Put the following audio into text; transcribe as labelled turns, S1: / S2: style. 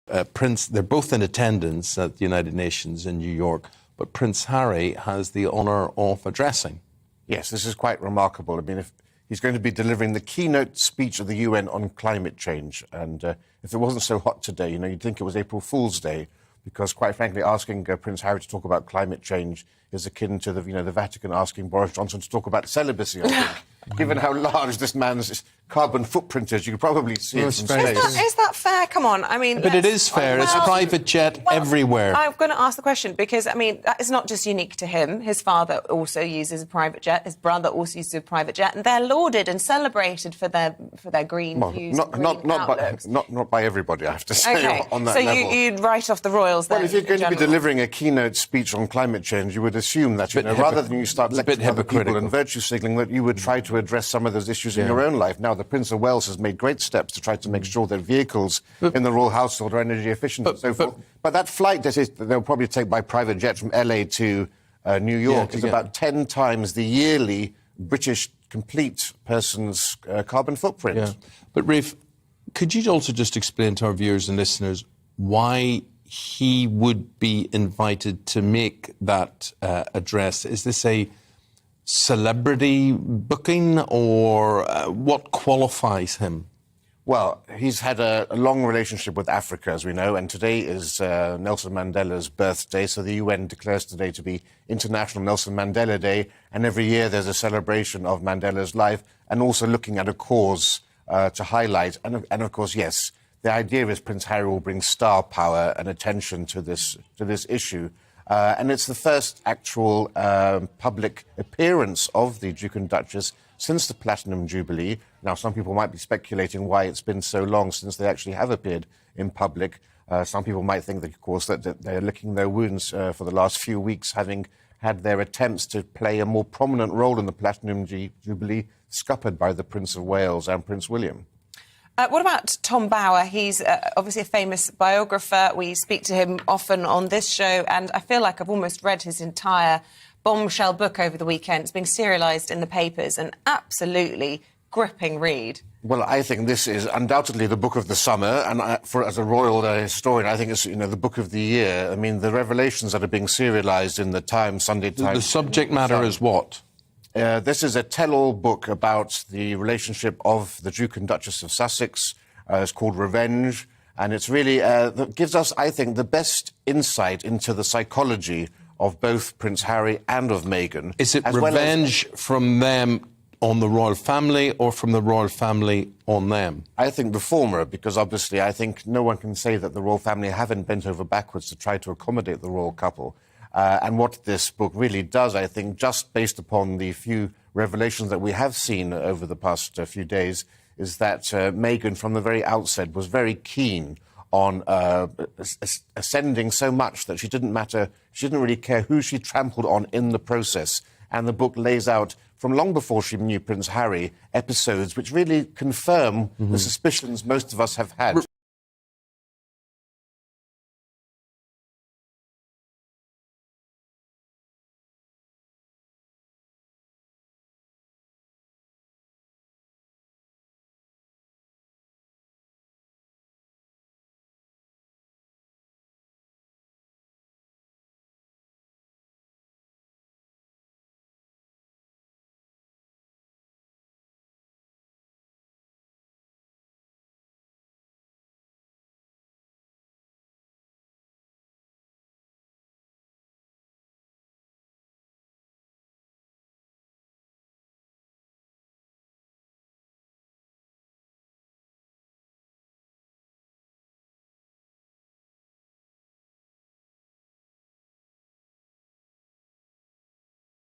S1: They're both in attendance at the United Nations in New York, but Prince Harry has the honour of addressing.
S2: Yes, this is quite remarkable. I mean, if he's going to be delivering the keynote speech of the UN on climate change. And if it wasn't so hot today, you'd think it was April Fool's Day, because quite frankly, asking Prince Harry to talk about climate change is akin to the Vatican asking Boris Johnson to talk about celibacy, I think. Given how large this man's carbon footprint is, you could probably see it from space.
S3: Is that fair? Come on, I mean...
S1: But it is fair. It's private jet everywhere.
S3: I'm going to ask the question because, I mean, that is not just unique to him. His father also uses a private jet. His brother also uses a private jet. And they're lauded and celebrated for their green views.
S2: Not by everybody, I have to say, on that level.
S3: So you'd write off the royals then?
S2: Well, if you're going to be delivering a keynote speech on climate change, you would assume that, rather than you start lecturing other people and virtue signalling, that you would try to address some of those issues in your own life. Now, the Prince of Wales has made great steps to try to make sure that vehicles in the royal household are energy efficient and so forth. But that flight that they'll probably take by private jet from LA to New York is about 10 times the yearly British complete person's carbon footprint.
S1: Yeah. But, Rafe, could you also just explain to our viewers and listeners why he would be invited to make that address? Is this a celebrity booking, or what qualifies him?
S2: Well, he's had a long relationship with Africa, as we know, and today is Nelson Mandela's birthday, so the UN declares today to be International Nelson Mandela Day, and every year there's a celebration of Mandela's life, and also looking at a cause to highlight. And of course, yes, the idea is Prince Harry will bring star power and attention to this issue. And it's the first actual public appearance of the Duke and Duchess since the Platinum Jubilee. Now, some people might be speculating why it's been so long since they actually have appeared in public. Some people might think that, of course, that they're licking their wounds for the last few weeks, having had their attempts to play a more prominent role in the Platinum Jubilee scuppered by the Prince of Wales and Prince William.
S3: What about Tom Bower? He's obviously a famous biographer. We speak to him often on this show, and I feel like I've almost read his entire bombshell book over the weekend. It's being serialised in the papers, an absolutely gripping read.
S2: Well, I think this is undoubtedly the book of the summer, and as a royal historian, I think it's the book of the year. I mean, the revelations that are being serialised in the Times, Sunday Times...
S1: The subject matter is what?
S2: This is a tell-all book about the relationship of the Duke and Duchess of Sussex. It's called Revenge, and it's really that gives us, I think, the best insight into the psychology of both Prince Harry and of Meghan.
S1: Is it revenge from them on the royal family or from the royal family on them?
S2: I think the former, because obviously I think no one can say that the royal family haven't bent over backwards to try to accommodate the royal couple. And what this book really does, I think, just based upon the few revelations that we have seen over the past few days, is that Meghan, from the very outset, was very keen on ascending so much that she didn't really care who she trampled on in the process. And the book lays out, from long before she knew Prince Harry, episodes which really confirm the suspicions most of us have had.